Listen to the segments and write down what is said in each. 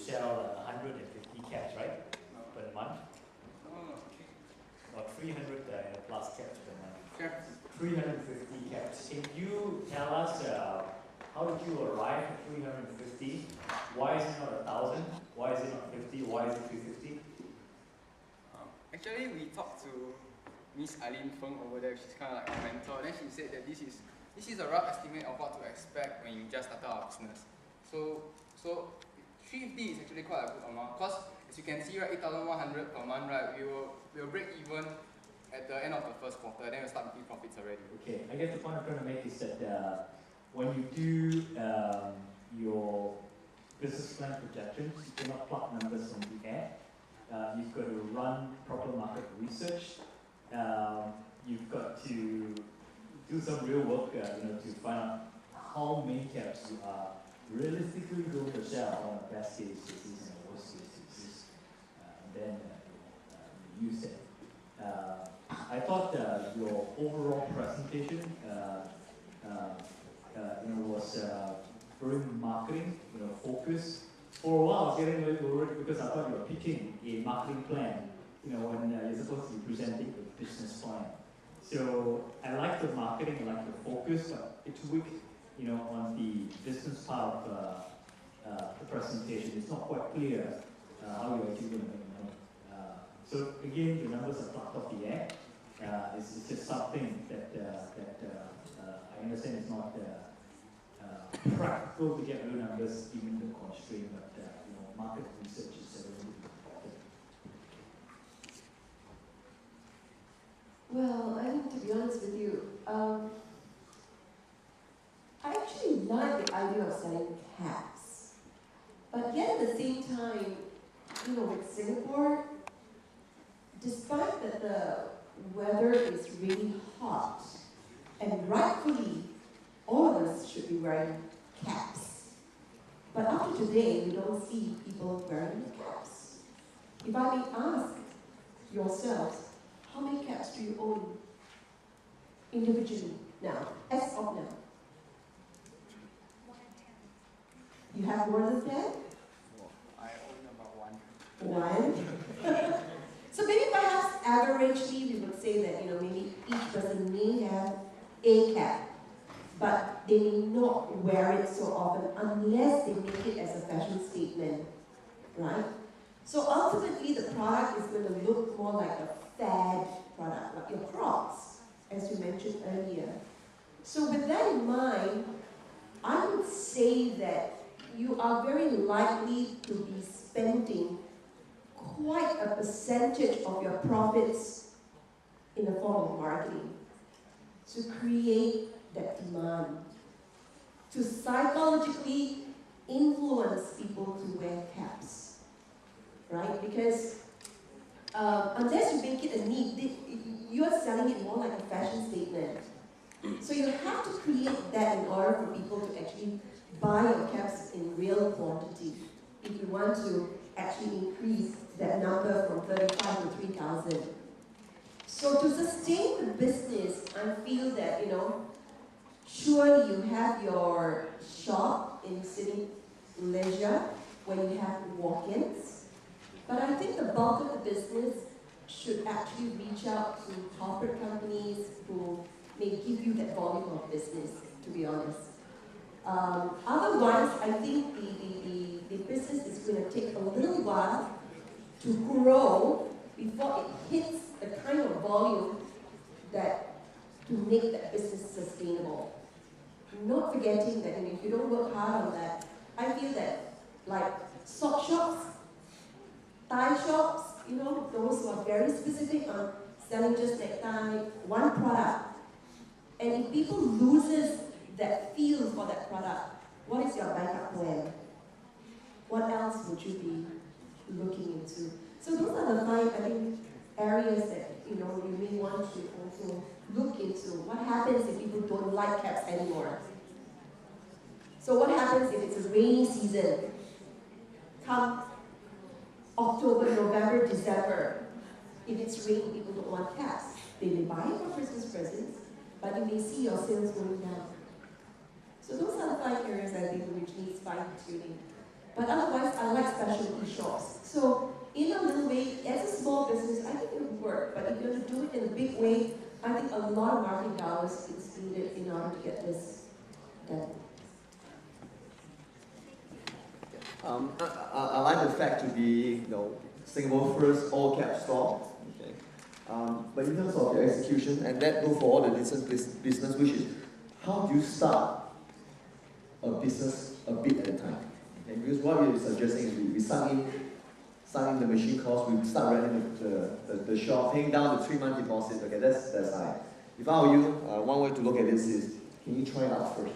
sell 150 caps, right? Per month? Or 300 plus caps per month. Sure. 350 caps. Can you tell us how did you arrive at 350? Why is it not 1,000? Why is it not 50? Why is it 350? Actually, we talked to Miss Eileen Feng over there. She's kind of like a mentor. Then she said that this is a rough estimate of what to expect when you just started our business. So 350 is actually quite a good amount. Because as you can see, right, 8,100 per month, right, we will break even at the end of the first quarter. Then we'll start making profits already. Okay, I guess the point I'm trying to make is that when you do your business plan projections, you cannot plug numbers from the air. You've got to run proper market research. You've got to do some real work, to find out how many caps you are realistically going to sell on a best case basis and a worst case basis, and then use it. I thought your overall presentation, was very marketing, focus. For a while, I was getting a little worried because I thought you were pitching a marketing plan, when you're supposed to be presenting a business plan. So I like the marketing, I like the focus, but it's weak, on the business part of the presentation. It's not quite clear how you're actually going to make money. So again, the numbers are plucked off the air. It's just something that I understand is not practical to get real numbers given the constraint, but market research is really important. Well, I think to be honest with you, I actually like the idea of selling caps, but yet at the same time, with Singapore, despite that the weather is really hot, and rightfully, all of us should be wearing caps. But after today, we don't see people wearing caps. If I may ask yourselves, how many caps do you own individually now, as of now? You have more than 10? I own about 1. One? So maybe perhaps averagely we would say that maybe each person may have a cap, but they may not wear it so often unless they make it as a fashion statement, right? So ultimately the product is going to look more like a fad product, like your Crocs, as you mentioned earlier. So with that in mind, I would say that you are very likely to be spending quite a percentage of your profits in the form of marketing to create that demand, to psychologically influence people to wear caps, right? Because unless you make it a need, you are selling it more like a fashion statement. So you have to create that in order for people to actually buy your caps in real quantity if you want to actually increase that number from 35 to 3,000. So to sustain the business, I feel that, surely you have your shop in City Leisure where you have walk-ins, but I think the bulk of the business should actually reach out to corporate companies who may give you that volume of business, to be honest. Otherwise, I think the business is going to take a little while to grow before it hits the kind of volume that to make that business sustainable. Not forgetting that if you don't work hard on that, I feel that like sock shops, tie shops, those who are very specific on selling just necktie, one product. And if people loses that feel for that product, what is your backup plan? What else would you be looking into? So those are the 5, I think, areas that you may want to also look into. What happens if people don't like caps anymore? So what happens if it's a rainy season? Come October, November, December, if it's raining, people don't want caps. They may buy it for Christmas presents, but you may see your sales going down. So those are the 5 areas I think which needs fine-tuning. But otherwise, I like special specialty shops. So in a little way, as a small business, I think it would work. But if you're going to do it in a big way, I think a lot of marketing dollars is needed in order to get this done. I like the fact to be, Singapore's first all-cap store. Okay. But in terms of your execution, and that goes for all the different business, which is how do you start a business a bit at a time? Okay. Because what we're suggesting is we start in the machine cost, we start running the shop, paying down the 3-month deposit. Okay, that's high. If I were you, one way to look at this is, can you try it out first?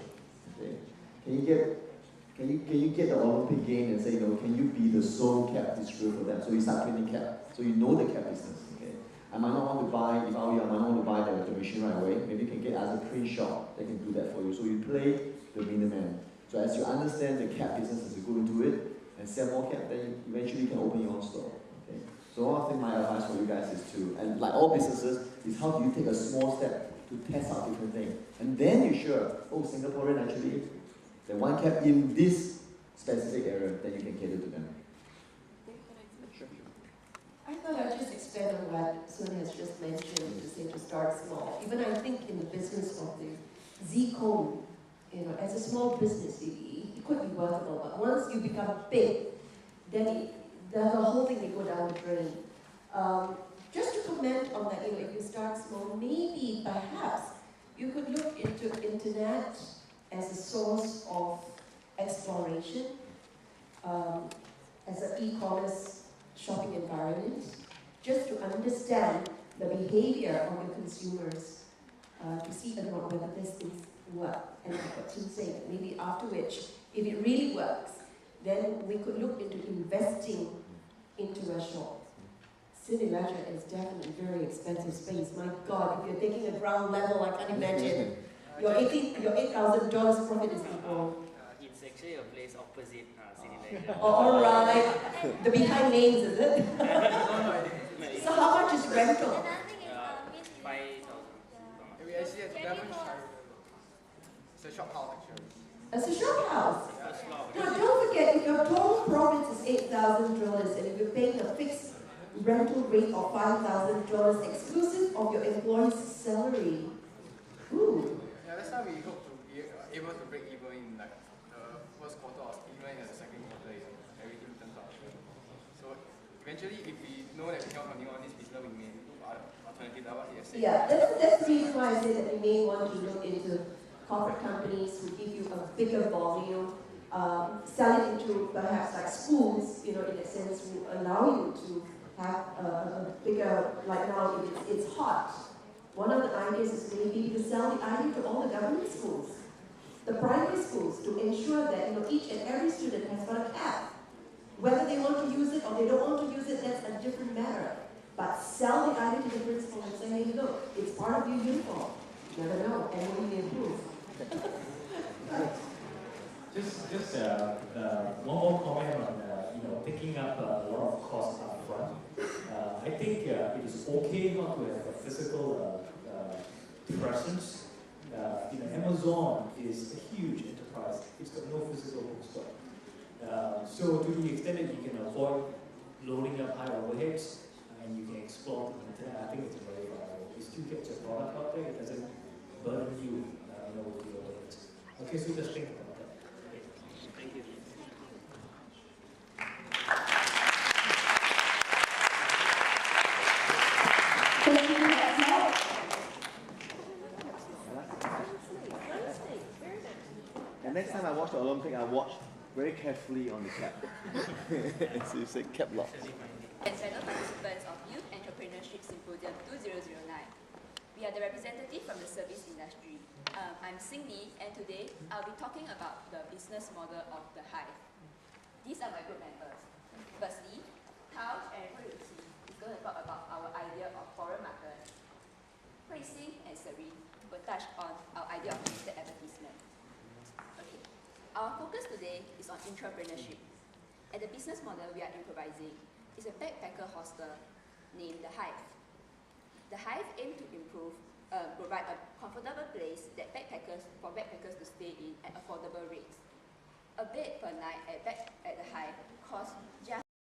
Okay. Can you get the Olympic game and say, can you be the sole cap distributor for them? So you start trading cap. So you know the cap business. Okay. I might not want to buy, if I were you, I might not want to buy the machine right away. Maybe you can get as a print shop that can do that for you. So you play the middleman. So as you understand the cap business as you go into it and sell more cap, then eventually you can open your own store. Okay. So I think my advice for you guys is to, and like all businesses, is how do you take a small step to test out different things. And then you're sure, Singaporean actually, the one cap in this specific area, then you can cater to them. Sure. I thought I'd just expand on what Sun has just mentioned, to say to start small. Even I think in the business of the Z-Cone, as a small business, it could be workable, but once you become big, then the whole thing may go down the drain. Just to comment on that, if you start small, maybe, perhaps, you could look into internet as a source of exploration, as an e-commerce shopping environment, just to understand the behavior of your consumers, to see whether this things work. And what to say, maybe after which, if it really works, then we could look into investing into a shop. City Ledger is definitely a very expensive space. My God, if you're taking a ground level, I can't imagine. Your $8,000 profit is equal. It's actually a place opposite City Ledger. All right. The behind lanes, is it? So how much is rental? 5,000. We actually have 11 shire. It's a shop house actually. It's a shop house. Yeah. Now don't forget, if your total profit is $8,000 and if you're paying a fixed rental rate of $5,000 exclusive of your employee's salary. Ooh. Yeah, that's why we hope to be able to break even in like the first quarter or even in the second quarter if everything turns out. So eventually, if we know that we cannot continue on this business, we may look at alternatives like what you have said. Yeah, that's the reason why I say that we may want to look into corporate companies who give you a bigger volume, sell it into perhaps like schools, in a sense, will allow you to have a bigger, like now it's hot. One of the ideas is maybe to sell the idea to all the government schools, the primary schools, to ensure that each and every student has got a cap. Whether they want to use it or they don't want to use it, that's a different matter. But sell the idea to the principal and say, hey, look, it's part of your uniform. Never know, and what do you improve? Just one more comment on picking up a lot of costs up front. I think it is okay not to have a physical presence. Amazon is a huge enterprise. It's got no physical bookstore. So to the extent that you can avoid loading up high overheads and you can explore the internet, I think it's very viable. You still get your product out there. It doesn't burden you with the overheads. Okay, so just think about that. Okay. Thank you. And next time I watch the Olympic, I watch very carefully on the cap. So you say cap lock. And fellow participants of Youth Entrepreneurship Symposium 2009. We are the representative from the service industry. I'm Cindy, and today I'll be talking about the business model of the Hive. These are my group members. Firstly, Tao and Hui Yuqi is going to talk about our idea of foreign market. Hui Xing and Serene will touch on our idea of digital advertisement. Okay, our focus today is on entrepreneurship. And the business model we are improvising is a backpacker hostel named The Hive. The Hive aims to provide a comfortable place for backpackers to stay in at affordable rates. A bed per night at the Hive